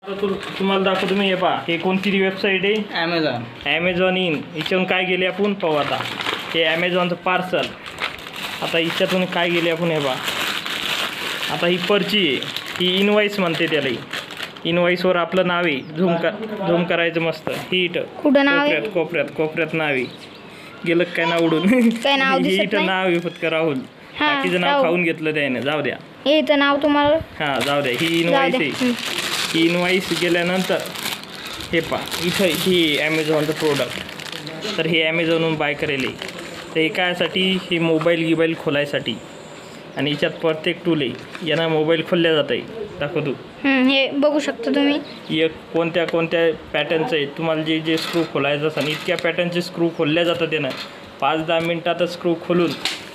तुम्हाला दाखवतो मी. हे पहा, हे कोणती वेबसाईट आहे? Amazon in. याच्यातून काय गेले आपण पाहू. आता हे ॲमेझॉनचं पार्सल. आता याच्यातून काय गेले आपण हे पहा. आता ही पर्ची आहे, ही इनवॉइस म्हणते त्याला. इनवॉइसवर आपलं नाव आहे. झूम करायचं मस्त. ही इथं कोपऱ्यात नाव आहे. गेलं काय नाव उडून. ही इथं नाव आहे फक्त राहुल. बाकीचं नाव खाऊन घेतलं त्याने. जाऊ द्या, हे इथं नाव तुम्हाला. हां जाऊ द्या. ही इनवॉइस आहे. ही इनवॉइस गेल्यानंतर हे पहा इथं ही ॲमेझॉनचं प्रोडक्ट. तर हे ॲमेझॉनहून बाय करेल. तर हे कायसाठी? हे मोबाईल खोलायसाठी. आणि याच्यात प्रत्येक टूल आहे. यांना मोबाईल खोलल्या जात आहे. दाखवतो. हे बघू शकता तुम्ही. एक कोणत्या पॅटर्नचं आहे. तुम्हाला जे स्क्रू खोलायचं असेल इतक्या पॅटर्नचे स्क्रू खोलल्या जातात. त्यानं 5-10 मिनटातच स्क्रू खोलून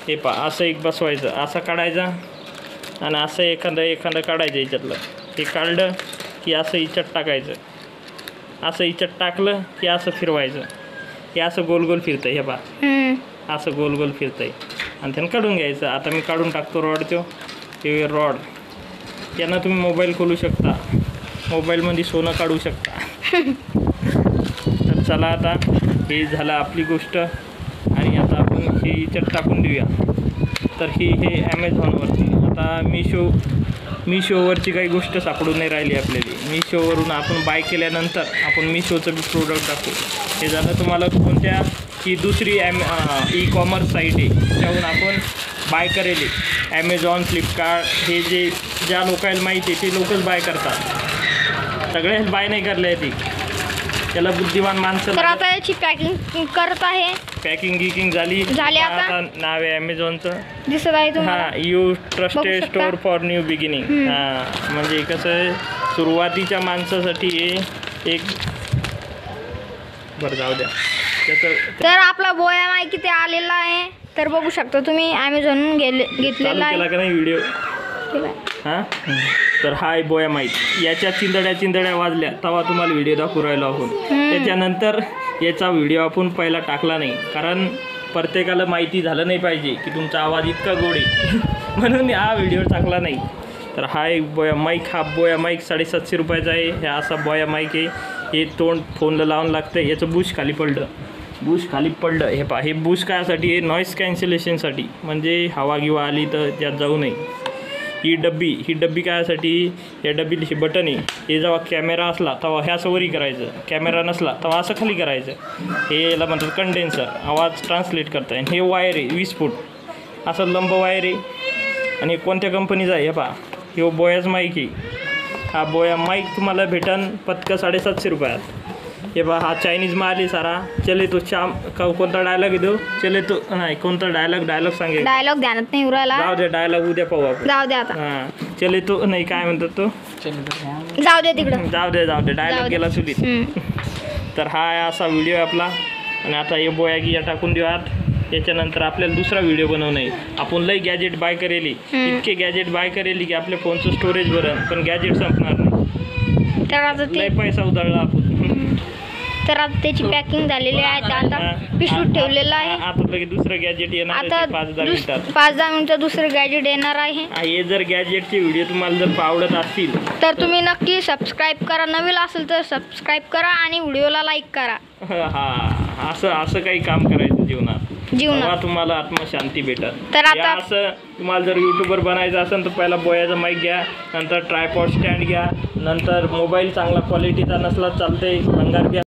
हे पहा असं एक बसवायचं, असं काढायचं आणि असं एखादं काढायचं याच्यातलं. हे काढलं की असं याच्यात टाकायचं. असं याच्यात टाकलं की असं फिरवायचं. हे असं गोल फिरतं. हे पहा असं गोल फिरतं आहे. आणि त्यानं काढून घ्यायचं. आता मी काढून टाकतो रॉड. ते रॉड त्यांना तुम्ही मोबाईल खोलू शकता. मोबाईलमध्ये सोनं काढू शकता. तर चला आता हे झालं आपली गोष्ट. आणि आता आपण हे याच्यात टाकून देऊया. तर हे ॲमेझॉनवरती. आता मिशोवरची काही गोष्ट सापडून नाही राहिली आपल्याला. मिशोवरून आपण बाय केल्यानंतर आपण मिशोचं बी प्रोडक्ट टाकू. हे झालं तुम्हाला कोणत्या ही दुसरी ई कॉमर्स साईट आहे त्याच्याहून आपण बाय करेल. ॲमेझॉन, फ्लिपकार्ट हे ज्या लोकांना माहिती आहे ते लोकच बाय करतात. सगळेच बाय नाही करले ती. त्याला बुद्धिमान माणसं. तर आता याची पॅकिंग करत आहे. पॅकिंग झाली. आता नाव आहे ॲमेझॉनचं. दिसत आहे तुम्हाला. हां, you trusted store for new beginning. हां, म्हणजे कसं आहे सुरुवातीच्या माणसासाठी एक बरं जाऊ द्या त्याचं. तर आपला बोया माय किती आलेला आहे तर बघू शकता तुम्ही. ॲमेझॉनहून घेतलेला आहे का नाही व्हिडिओ. हां, तर हाय बोया माईक. याच्या चिंदड्या वाजल्या तेव्हा तुम्हाला व्हिडिओ दाखवू राहिलो आपण. त्याच्यानंतर याचा व्हिडिओ आपण पहिला टाकला नाही कारण प्रत्येकाला माहिती झालं नाही पाहिजे की तुमचा आवाज इतका गोड आहे. म्हणून हा व्हिडिओ टाकला नाही. तर हाय बोया माईक. हा बोया माईक 750 रुपयाचा आहे. हे असा बोया माईक आहे. हे तोंड फोनला लावून लागतं. याचं बुश खाली पडलं. हे पहा, हे बुश कायसाठी आहे? नॉईस कॅन्सलेशनसाठी. म्हणजे हवा गिवा आली तर त्यात जाऊ नये. ही डब्बी कायसाठी? या डब्बीला हे बटन आहे. हे जेव्हा कॅमेरा असला तेव्हा ह्या असं वरी करायचं. कॅमेरा नसला तेव्हा असं खाली करायचं. हे याला म्हणतात कंडेन्सर. आवाज ट्रान्सलेट करता. आणि हे वायर आहे 20 फूट असं लंब वायर आहे. आणि कोणत्या कंपनीचा आहे? हे पहा, हे बोयाच माईक आहे. हा बोया माईक तुम्हाला भेटन पत्का 750 रुपयात. हे पहा, हा चायनीज माल आहे सारा. चले तो शाम कोणता डायलॉग येतो? चले तो नाही कोणता डायलॉग सांगेल. डायलॉग ध्यानात नाही उरायला. जाऊ दे, डायलॉग उद्या पाहू आपण. जाऊ दे आता. हां, चले तो नाही काय म्हणतात तो. जाऊ दे तिकडं. जाऊ दे डायलॉग गेला चुलीत. तर हा असा व्हिडिओ आहे आपला. आणि आता हे बोया गिया टाकून देऊ आत. याच्यानंतर आपल्याला दुसरा व्हिडिओ बनवणं आहे. आपण लई गॅजेट बाय करेली. इतके गॅजेट बाय करेली की आपल्या फोनचं स्टोरेज भरण पण गॅजेट संपणार नाही. तर आता लई पैसा उधळला आपण. तर आता त्याची पॅकिंग झालेली आहे. आता पिशवीत ठेवलेलं आहे. आता लगेच दुसरं गॅजेट येणार आता 5-10 मिनिटात. 5-10 मिनिटात दुसरं गॅजेट येणार आहे. हे जर गॅजेटचे व्हिडिओ तुम्हाला जर आवडत असतील तर तुम्ही नक्की सबस्क्राईब करा. नवीन असेल तर सबस्क्राईब करा आणि व्हिडिओला लाईक करा. हा, असं काही काम करायचं जीवनात तुम्हाला आत्मशांती भेटत. तर आता असं तुम्हाला जर यूट्यूबर बनायचं असेल तर पहिला बोयाचा माईक घ्या. नंतर ट्रायपॉड स्टँड घ्या. नंतर मोबाईल चांगला क्वालिटीचा नसला चालते भंगार घ्या.